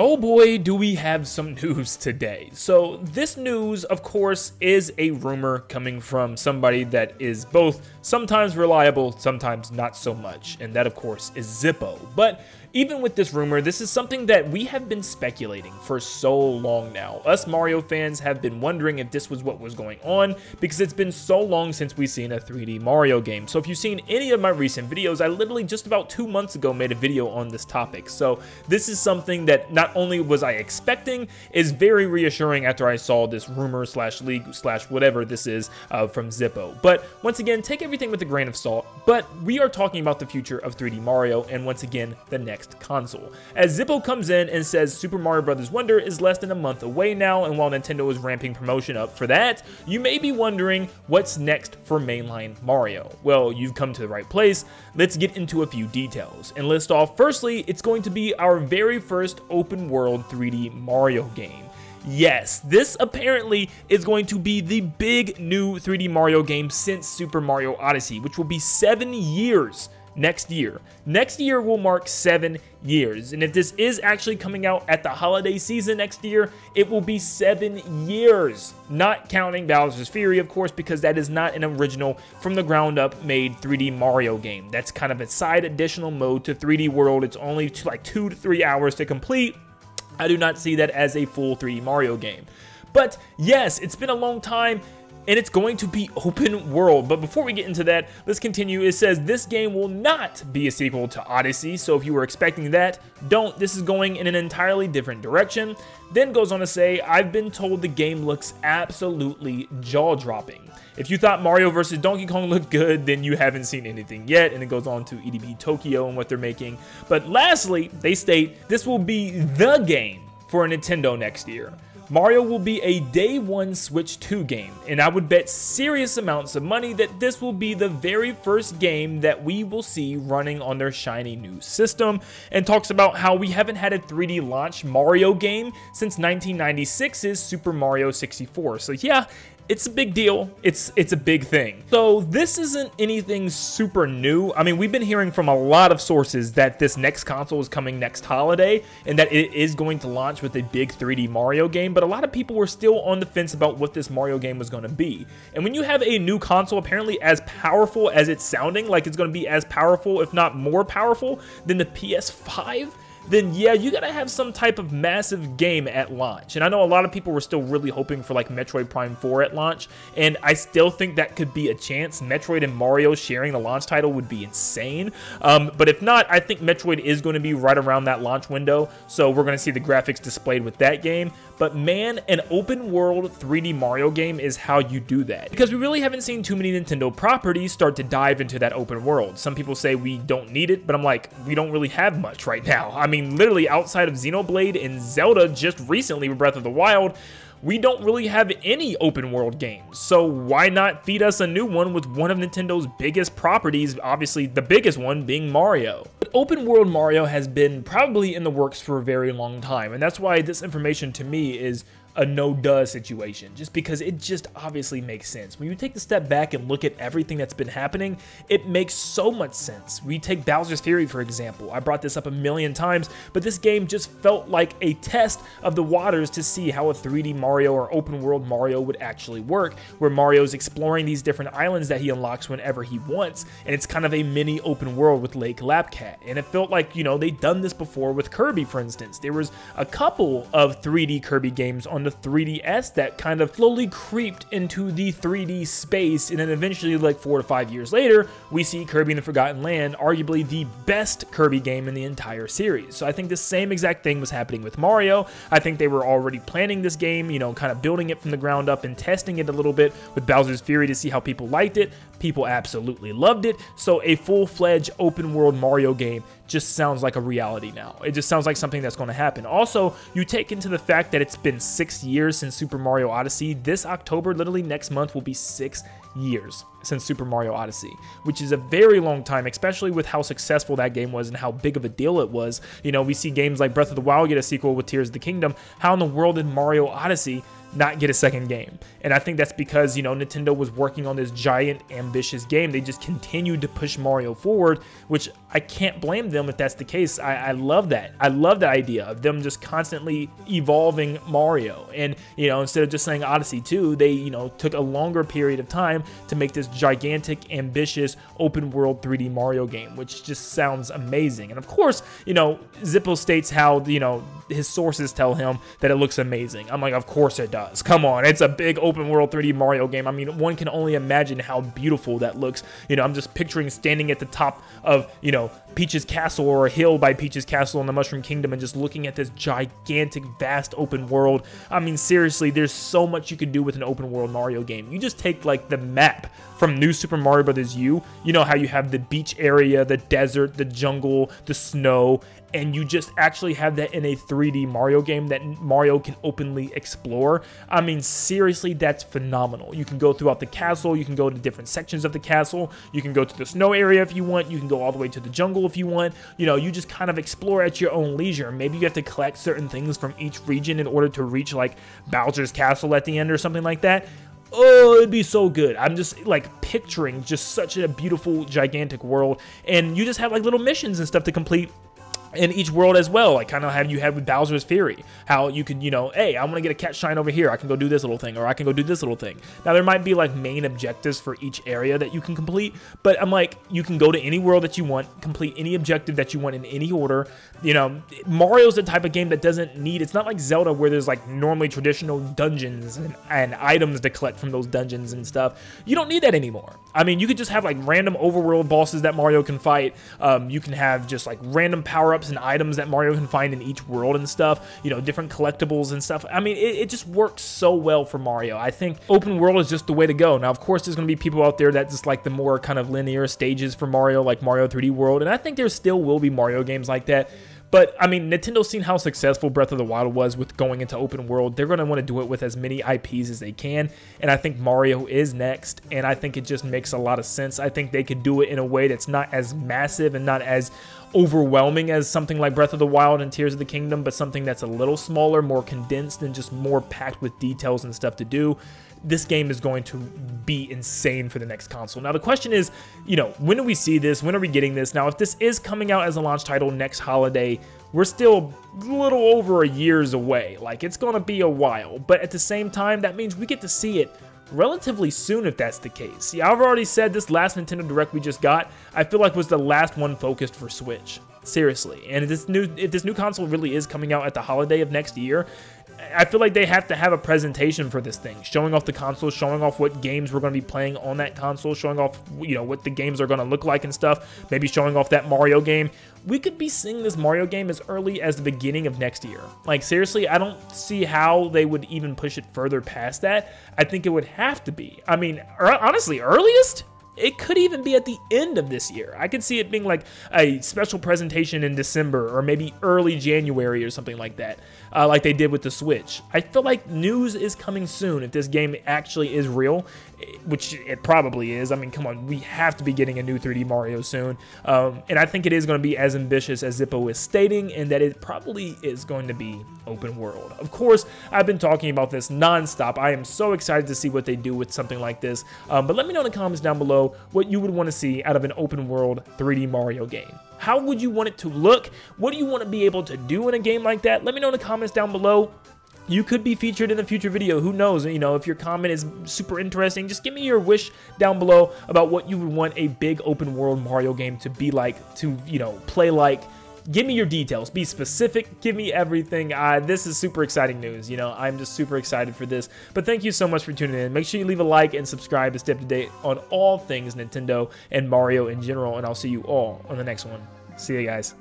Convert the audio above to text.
Oh boy, do we have some news today. So this news, of course, is a rumor coming from somebody that is both sometimes reliable, sometimes not so much. And that, of course, is Zippo. But even with this rumor, this is something that we have been speculating for so long now. Us Mario fans have been wondering if this was what was going on because it's been so long since we've seen a 3D Mario game. So if you've seen any of my recent videos, I literally just about 2 months ago made a video on this topic. So this is something that not only was I expecting, is very reassuring after I saw this rumor slash leak slash whatever this is from Zippo. But once again, take everything with a grain of salt. But we are talking about the future of 3D Mario and once again, the next console. As Zippo comes in and says Super Mario Bros. Wonder is less than a month away now, and while Nintendo is ramping promotion up for that, you may be wondering what's next for mainline Mario. Well, you've come to the right place. Let's get into a few details and list off. Firstly, it's going to be our very first open world 3D Mario game. Yes, this apparently is going to be the big new 3D Mario game since Super Mario Odyssey, which will be 7 years next year. Next year will mark 7 years. And if this is actually coming out at the holiday season next year, it will be 7 years. Not counting Bowser's Fury, of course, because that is not an original from the ground up made 3D Mario game. That's kind of a side additional mode to 3D World. It's only like 2 to 3 hours to complete. I do not see that as a full 3D Mario game. But yes, it's been a long time, and it's going to be open world. But before we get into that, let's continue. It says this game will not be a sequel to Odyssey, so if you were expecting that, don't. This is going in an entirely different direction. Then goes on to say, I've been told the game looks absolutely jaw-dropping. If you thought Mario vs. Donkey Kong looked good, then you haven't seen anything yet. And it goes on to EDB Tokyo and what they're making. But lastly, they state this will be the game for Nintendo next year. Mario will be a day one Switch 2 game, and I would bet serious amounts of money that this will be the very first game that we will see running on their shiny new system, and talks about how we haven't had a 3D launch Mario game since 1996's Super Mario 64. So yeah, it's a big deal. It's a big thing. So this isn't anything super new. I mean, we've been hearing from a lot of sources that this next console is coming next holiday and that it is going to launch with a big 3D Mario game, but a lot of people were still on the fence about what this Mario game was going to be. And when you have a new console apparently as powerful as it's sounding, like it's going to be as powerful, if not more powerful than the PS5, then yeah, you gotta have some type of massive game at launch. And I know a lot of people were still really hoping for like Metroid Prime 4 at launch, and I still think that could be a chance. Metroid and Mario sharing the launch title would be insane. But if not, I think Metroid is going to be right around that launch window, so we're gonna see the graphics displayed with that game. But man, an open world 3D Mario game is how you do that, because we really haven't seen too many Nintendo properties start to dive into that open world. Some people say we don't need it, but I'm like, we don't really have much right now. I mean, literally outside of Xenoblade and Zelda just recently with Breath of the Wild, we don't really have any open world games. So why not feed us a new one with one of Nintendo's biggest properties, obviously the biggest one being Mario. But open world Mario has been probably in the works for a very long time, and that's why this information to me is a no-duh situation, just because it just obviously makes sense. When you take the step back and look at everything that's been happening, it makes so much sense. We take Bowser's Fury, for example. I brought this up a million times, but this game just felt like a test of the waters to see how a 3D Mario or open world Mario would actually work, where Mario's exploring these different islands that he unlocks whenever he wants, and it's kind of a mini open world with Lake Lapcat. And it felt like, you know, they'd done this before with Kirby, for instance. There was a couple of 3D Kirby games on the 3DS that kind of slowly creeped into the 3D space, and then eventually, like 4 to 5 years later, we see Kirby and the Forgotten Land, arguably the best Kirby game in the entire series. So I think the same exact thing was happening with Mario. I think they were already planning this game, you know, kind of building it from the ground up and testing it a little bit with Bowser's Fury to see how people liked it. People absolutely loved it. So a full-fledged open world Mario game just sounds like a reality now. It just sounds like something that's going to happen. Also, you take into the fact that it's been 6 years since Super Mario Odyssey. This October, literally next month, will be 6 years since Super Mario Odyssey, which is a very long time, especially with how successful that game was and how big of a deal it was. You know, we see games like Breath of the Wild get a sequel with Tears of the Kingdom. How in the world did Mario Odyssey not get a second game. And I think that's because, you know, Nintendo was working on this giant, ambitious game. They just continued to push Mario forward, which I can't blame them if that's the case. I love that. I love the idea of them just constantly evolving Mario. And, you know, instead of just saying Odyssey 2, they, you know, took a longer period of time to make this gigantic, ambitious, open world 3D Mario game, which just sounds amazing. And of course, you know, Zippo states how, you know, his sources tell him that it looks amazing. I'm like, of course it does. Come on, it's a big open world 3D Mario game. I mean, one can only imagine how beautiful that looks. You know, I'm just picturing standing at the top of, you know, Peach's Castle or a hill by Peach's Castle in the Mushroom Kingdom and just looking at this gigantic, vast open world. I mean, seriously, there's so much you could do with an open world Mario game. You just take like the map from New Super Mario Bros. U. You know how you have the beach area, the desert, the jungle, the snow, and you just actually have that in a 3D Mario game that Mario can openly explore. I mean, seriously, that's phenomenal. You can go throughout the castle, you can go to different sections of the castle, you can go to the snow area if you want, you can go all the way to the jungle if you want. You know, you just kind of explore at your own leisure. Maybe you have to collect certain things from each region in order to reach like Bowser's Castle at the end or something like that. Oh, it'd be so good. I'm just like picturing just such a beautiful, gigantic world, and you just have like little missions and stuff to complete in each world as well, like kind of how you had with Bowser's Fury, how you could, you know, hey, I want to get a cat shine over here, I can go do this little thing, or I can go do this little thing. Now there might be like main objectives for each area that you can complete, but I'm like, you can go to any world that you want, complete any objective that you want in any order. You know, Mario's the type of game that doesn't need, it's not like Zelda where there's like normally traditional dungeons and items to collect from those dungeons and stuff. You don't need that anymore. I mean, you could just have like random overworld bosses that Mario can fight. You can have just like random power-ups and items that Mario can find in each world and stuff, you know, different collectibles and stuff. I mean, it just works so well for Mario. I think open world is just the way to go. Now, of course, there's going to be people out there that just like the more kind of linear stages for Mario, like Mario 3D World, and I think there still will be Mario games like that. But, I mean, Nintendo's seen how successful Breath of the Wild was with going into open world. They're going to want to do it with as many IPs as they can, and I think Mario is next, and I think it just makes a lot of sense. I think they could do it in a way that's not as massive and not as overwhelming as something like Breath of the Wild and Tears of the Kingdom, but something that's a little smaller, more condensed, and just more packed with details and stuff to do. This game is going to be insane for the next console. Now, the question is, you know, when do we see this? When are we getting this? Now, if this is coming out as a launch title next holiday, we're still a little over a year's away. Like, it's going to be a while. But at the same time, that means we get to see it relatively soon if that's the case. Yeah, I've already said this last Nintendo Direct we just got, I feel like was the last one focused for Switch. Seriously. And if this new console really is coming out at the holiday of next year, I feel like they have to have a presentation for this thing, showing off the console, showing off what games we're going to be playing on that console, showing off, you know, what the games are going to look like and stuff, maybe showing off that Mario game. We could be seeing this Mario game as early as the beginning of next year. Like, seriously, I don't see how they would even push it further past that. I think it would have to be. I mean, honestly, earliest? It could even be at the end of this year. I could see it being like a special presentation in December or maybe early January or something like that, like they did with the Switch. I feel like news is coming soon if this game actually is real, which it probably is. I mean, come on, we have to be getting a new 3D Mario soon. And I think it is going to be as ambitious as Zippo is stating, and that it probably is going to be open world. Of course, I've been talking about this nonstop. I am so excited to see what they do with something like this. But let me know in the comments down below what you would want to see out of an open world 3D Mario game. How would you want it to look? What do you want to be able to do in a game like that? Let me know in the comments down below. You could be featured in a future video. Who knows? You know, if your comment is super interesting, just give me your wish down below about what you would want a big open world Mario game to be like, to, you know, play like. Give me your details. Be specific. Give me everything. This is super exciting news. You know, I'm just super excited for this. But thank you so much for tuning in. Make sure you leave a like and subscribe to stay up to date on all things Nintendo and Mario in general. And I'll see you all on the next one. See you guys.